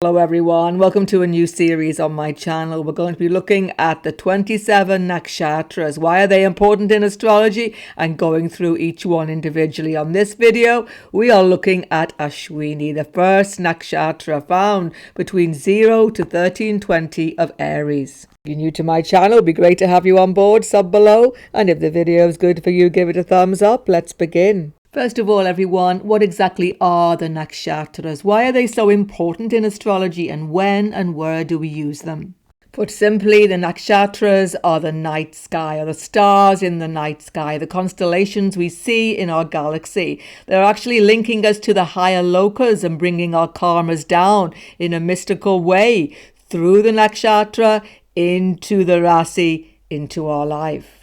Hello everyone, welcome to a new series on my channel. We're going to be looking at the 27 Nakshatras. Why are they important in astrology? And going through each one individually. On this video, we are looking at Ashwini, the first Nakshatra found between 0 to 1320 of Aries. If you're new to my channel, it'd be great to have you on board. Sub below, and if the video is good for you, give it a thumbs up. Let's begin. First of all, everyone, what exactly are the Nakshatras? Why are they so important in astrology, and when and where do we use them? Put simply, the Nakshatras are the night sky, or the stars in the night sky, the constellations we see in our galaxy. They're actually linking us to the higher lokas and bringing our karmas down in a mystical way through the Nakshatra into the Rasi, into our life.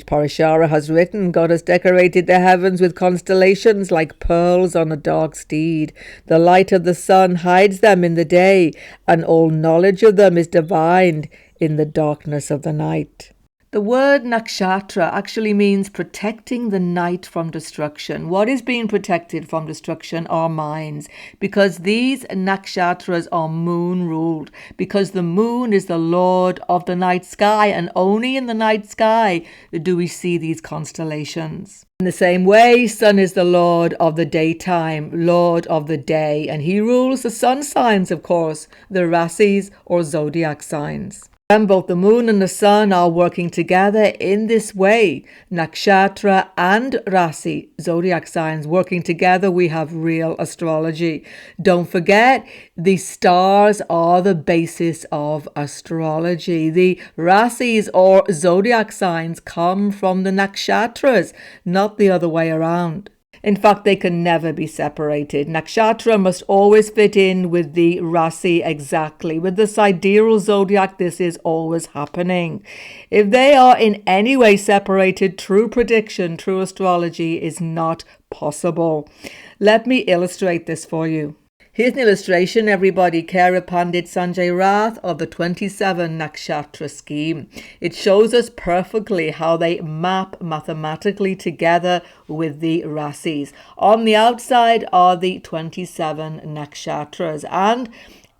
Parashara has written, God has decorated the heavens with constellations like pearls on a dark steed. The light of the sun hides them in the day, and all knowledge of them is divined in the darkness of the night. The word nakshatra actually means protecting the night from destruction. What is being protected from destruction? Our minds. Because these nakshatras are moon ruled. Because the moon is the lord of the night sky, and only in the night sky do we see these constellations. In the same way, sun is the lord of the daytime, lord of the day, and he rules the sun signs, of course, the rasis or zodiac signs. And both the moon and the sun are working together in this way. Nakshatra and Rasi, zodiac signs, working together, we have real astrology. Don't forget, the stars are the basis of astrology. The Rasis or zodiac signs come from the Nakshatras, not the other way around. In fact, they can never be separated. Nakshatra must always fit in with the Rasi exactly. With the sidereal zodiac, this is always happening. If they are in any way separated, true prediction, true astrology is not possible. Let me illustrate this for you. Here's an illustration, everybody. Kara Pandit Sanjay Rath of the 27 Nakshatra scheme. It shows us perfectly how they map mathematically together with the Rasis. On the outside are the 27 Nakshatras, and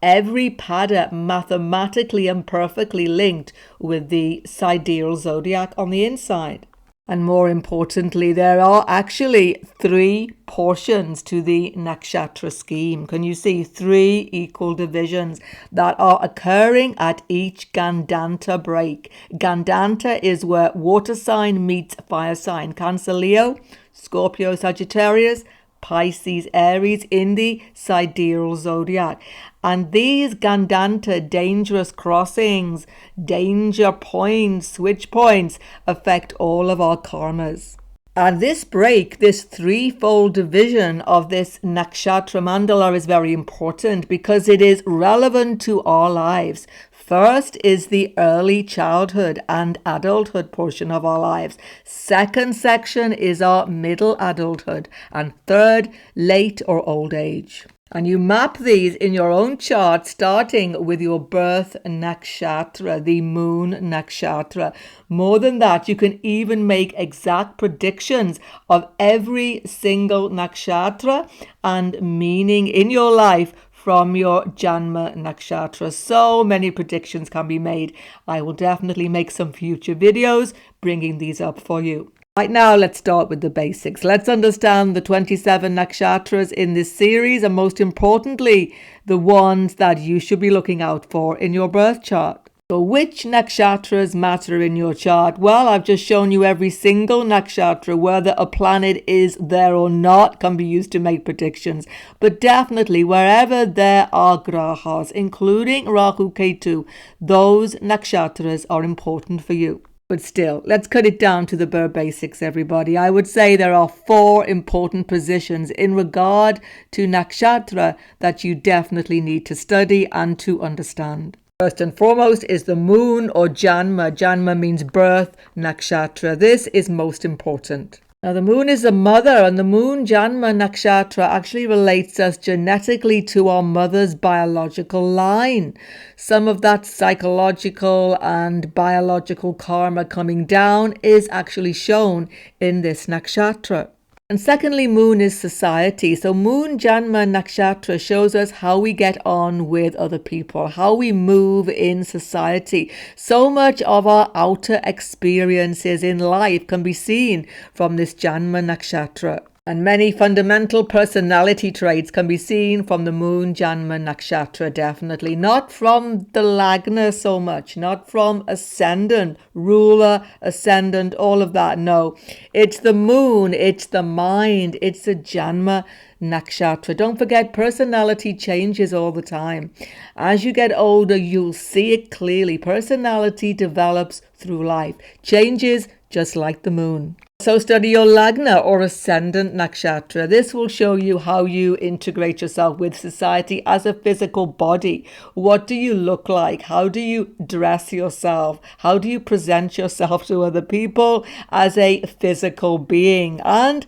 every pada mathematically and perfectly linked with the sidereal zodiac on the inside. And more importantly, there are actually 3 portions to the nakshatra scheme. Can you see 3 equal divisions that are occurring at each Gandanta break? Gandanta is where water sign meets fire sign. Cancer, Leo, Scorpio, Sagittarius, Pisces, Aries in the sidereal zodiac. And these Gandanta dangerous crossings, danger points, switch points, affect all of our karmas. And this break, this threefold division of this nakshatra mandala is very important because it is relevant to our lives. First is the early childhood and adulthood portion of our lives. Second section is our middle adulthood. And third, late or old age. And you map these in your own chart, starting with your birth nakshatra, the moon nakshatra. More than that, you can even make exact predictions of every single nakshatra and meaning in your life from your Janma Nakshatra. So many predictions can be made. I will definitely make some future videos bringing these up for you. Right now, let's start with the basics. Let's understand the 27 nakshatras in this series, and most importantly, the ones that you should be looking out for in your birth chart. So which nakshatras matter in your chart? Well, I've just shown you every single nakshatra, whether a planet is there or not, can be used to make predictions. But definitely, wherever there are grahas, including Rahu Ketu, those nakshatras are important for you. But still, let's cut it down to the bare basics, everybody. I would say there are 4 important positions in regard to nakshatra that you definitely need to study and to understand. First and foremost is the moon or Janma. Janma means birth nakshatra. This is most important. Now, the moon is the mother, and the moon Janma Nakshatra actually relates us genetically to our mother's biological line. Some of that psychological and biological karma coming down is actually shown in this nakshatra. And secondly, moon is society. So moon Janma Nakshatra shows us how we get on with other people, how we move in society. So much of our outer experiences in life can be seen from this Janma Nakshatra. And many fundamental personality traits can be seen from the moon Janma Nakshatra, definitely. Not from the Lagna so much, not from ascendant, ruler, ascendant, all of that. No, it's the moon, it's the mind, it's the Janma Nakshatra. Don't forget, personality changes all the time. As you get older, you'll see it clearly. Personality develops through life, changes just like the moon. So study your Lagna or Ascendant Nakshatra. This will show you how you integrate yourself with society as a physical body. What do you look like? How do you dress yourself? How do you present yourself to other people as a physical being? And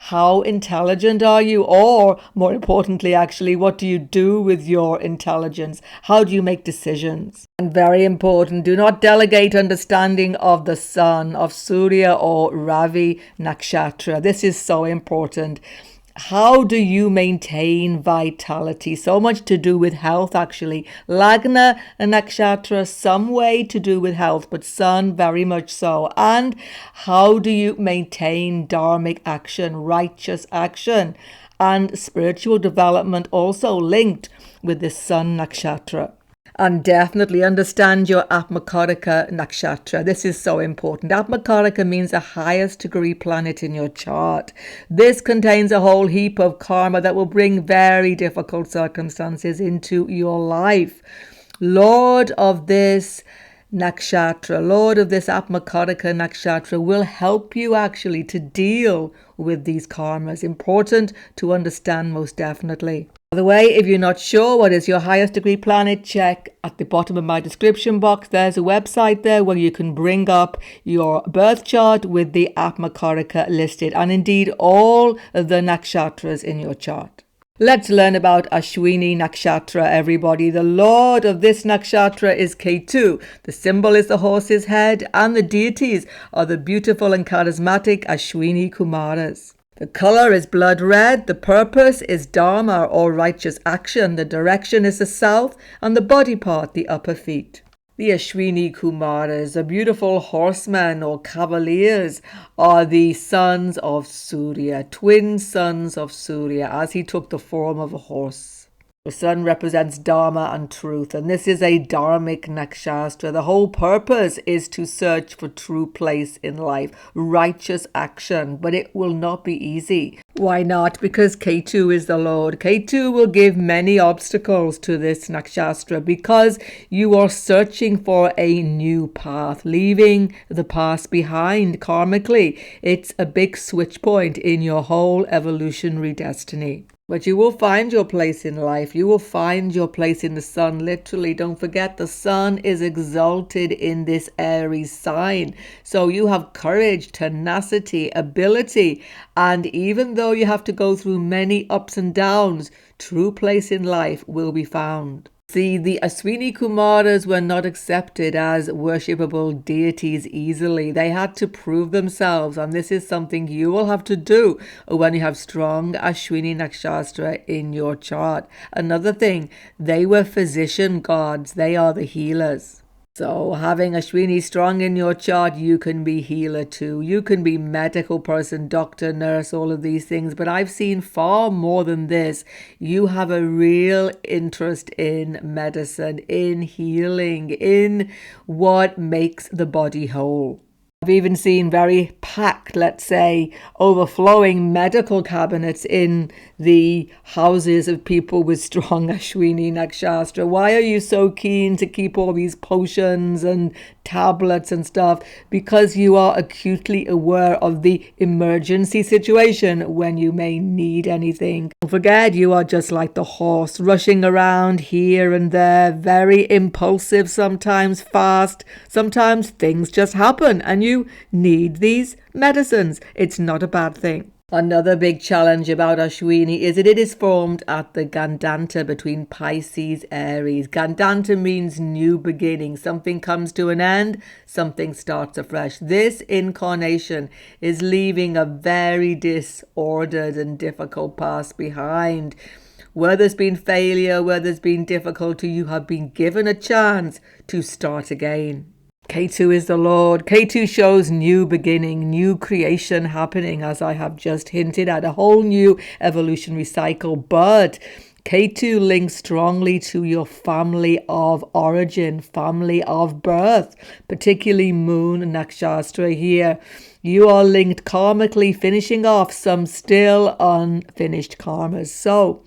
how intelligent are you? Or more importantly, actually, what do you do with your intelligence? How do you make decisions? And very important, do not delegate understanding of the sun, of Surya or Ravi Nakshatra. This is so important. How do you maintain vitality? So much to do with health, actually. Lagna and Nakshatra, some way to do with health, but sun very much so. And how do you maintain dharmic action, righteous action, and spiritual development also linked with this sun nakshatra? And definitely understand your Atmakarika Nakshatra. This is so important. Atmakarika means the highest degree planet in your chart. This contains a whole heap of karma that will bring very difficult circumstances into your life. Lord of this Nakshatra, Lord of this Atmakarika Nakshatra will help you actually to deal with these karmas. Important to understand, most definitely. By the way, if you're not sure what is your highest degree planet, check at the bottom of my description box. There's a website there where you can bring up your birth chart with the Atmakarika listed, and indeed all of the nakshatras in your chart. Let's learn about Ashwini Nakshatra, everybody. The lord of this nakshatra is Ketu. The symbol is the horse's head, and the deities are the beautiful and charismatic Ashwini Kumaras. The color is blood red, the purpose is dharma or righteous action, the direction is the south, and the body part the upper feet. The Ashwini Kumaras, the beautiful horsemen or cavaliers, are the sons of Surya, twin sons of Surya, as he took the form of a horse. The sun represents dharma and truth, and this is a dharmic nakshatra. The whole purpose is to search for true place in life, righteous action, but it will not be easy. Why not? Because Ketu is the Lord. Ketu will give many obstacles to this nakshatra because you are searching for a new path, leaving the past behind karmically. It's a big switch point in your whole evolutionary destiny. But you will find your place in life. You will find your place in the sun. Literally, don't forget the sun is exalted in this Aries sign. So you have courage, tenacity, ability. And even though you have to go through many ups and downs, true place in life will be found. See, the Ashwini Kumaras were not accepted as worshipable deities easily. They had to prove themselves, and this is something you will have to do when you have strong Ashwini Nakshatra in your chart. Another thing, they were physician gods. They are the healers. So having Ashwini strong in your chart, you can be healer too. You can be medical person, doctor, nurse, all of these things. But I've seen far more than this. You have a real interest in medicine, in healing, in what makes the body whole. I've even seen very packed, let's say, overflowing medical cabinets in the houses of people with strong Ashwini Nakshatra. Why are you so keen to keep all these potions and tablets and stuff? Because you are acutely aware of the emergency situation when you may need anything. Don't forget, you are just like the horse, rushing around here and there, very impulsive, sometimes fast, sometimes things just happen and you need these medicines. It's not a bad thing. Another big challenge about Ashwini is that it is formed at the Gandanta between Pisces, Aries. Gandanta means new beginning. Something comes to an end, something starts afresh. This incarnation is leaving a very disordered and difficult past behind. Where there's been failure, where there's been difficulty, you have been given a chance to start again. K2 is the Lord. K2 shows new beginning, new creation happening, as I have just hinted at, a whole new evolutionary cycle. But K2 links strongly to your family of origin, family of birth, particularly Moon Nakshatra here. You are linked karmically, finishing off some still unfinished karmas. So,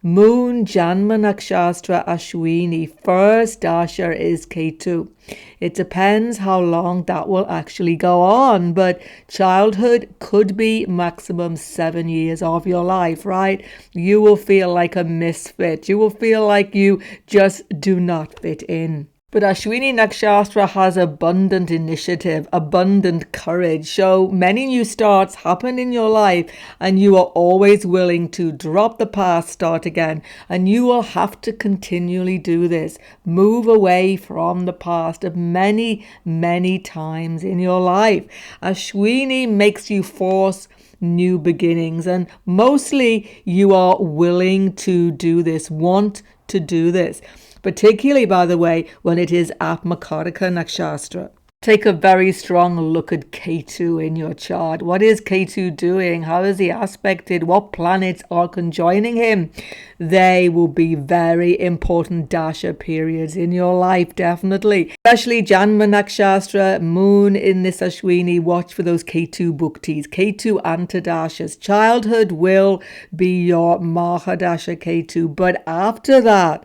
Moon, Janma Nakshatra, Ashwini, first dasha is K2. It depends how long that will actually go on, but childhood could be maximum 7 years of your life, right? You will feel like a misfit. You will feel like you just do not fit in. But Ashwini Nakshatra has abundant initiative, abundant courage. So many new starts happen in your life and you are always willing to drop the past, start again. And you will have to continually do this. Move away from the past many, many times in your life. Ashwini makes you force new beginnings, and mostly you are willing to do this, want to do this. Particularly, by the way, when it is at Makaraka Nakshatra. Take a very strong look at K2 in your chart. What is K2 doing? How is he aspected? What planets are conjoining him? They will be very important dasha periods in your life, definitely. Especially Janma Nakshatra, Moon in this Ashwini. Watch for those K2 bhuktis, K2 antadashas. Childhood will be your Mahadasha K2, but after that,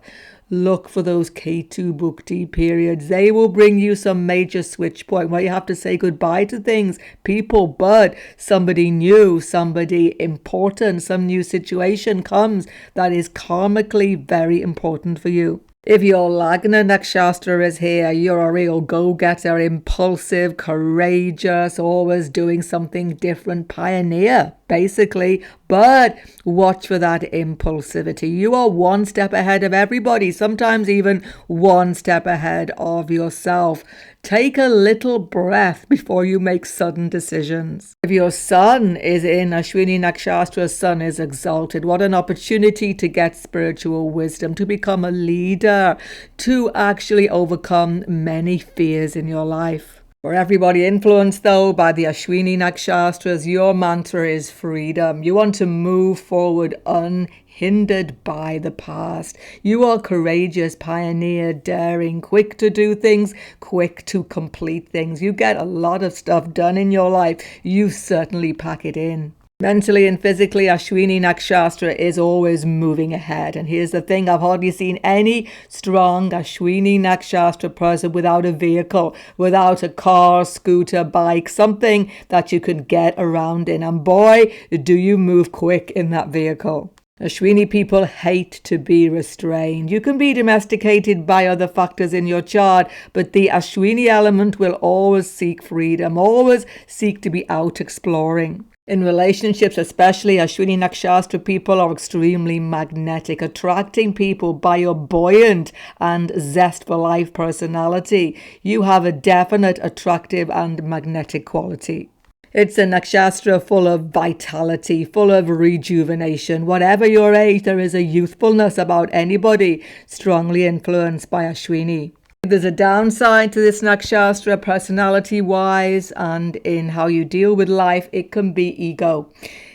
look for those K2 bhukti periods. They will bring you some major switch point where you have to say goodbye to things, people, but somebody new, somebody important, some new situation comes that is karmically very important for you. If your Lagna Nakshatra is here, you're a real go-getter, impulsive, courageous, always doing something different, pioneer, basically. But watch for that impulsivity. You are one step ahead of everybody, sometimes even one step ahead of yourself. Take a little breath before you make sudden decisions. If your sun is in Ashwini Nakshatra, sun is exalted. What an opportunity to get spiritual wisdom, to become a leader, to actually overcome many fears in your life. For everybody influenced, though, by the Ashwini Nakshatras, your mantra is freedom. You want to move forward unhindered by the past. You are courageous, pioneer, daring, quick to do things, quick to complete things. You get a lot of stuff done in your life. You certainly pack it in. Mentally and physically, Ashwini Nakshatra is always moving ahead. And here's the thing, I've hardly seen any strong Ashwini Nakshatra person without a vehicle, without a car, scooter, bike, something that you can get around in. And boy, do you move quick in that vehicle. Ashwini people hate to be restrained. You can be domesticated by other factors in your chart, but the Ashwini element will always seek freedom, always seek to be out exploring. In relationships, especially, Ashwini Nakshatra people are extremely magnetic, attracting people by your buoyant and zest for life personality. You have a definite attractive and magnetic quality. It's a nakshatra full of vitality, full of rejuvenation. Whatever your age, there is a youthfulness about anybody strongly influenced by Ashwini. There's a downside to this nakshatra personality-wise and in how you deal with life. It can be ego.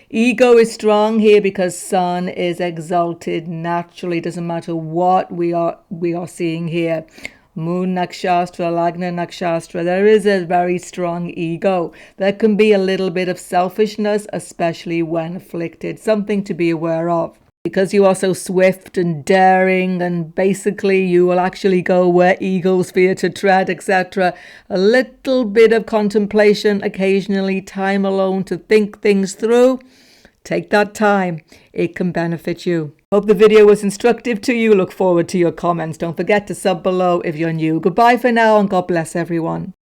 Ego is strong here because sun is exalted naturally. It doesn't matter what we are seeing here. Moon Nakshatra, Lagna Nakshatra, there is a very strong ego. There can be a little bit of selfishness, especially when afflicted. Something to be aware of. Because you are so swift and daring, and basically you will actually go where eagles fear to tread, etc. A little bit of contemplation occasionally, time alone to think things through. Take that time. It can benefit you. Hope the video was instructive to you. Look forward to your comments. Don't forget to sub below if you're new. Goodbye for now and God bless everyone.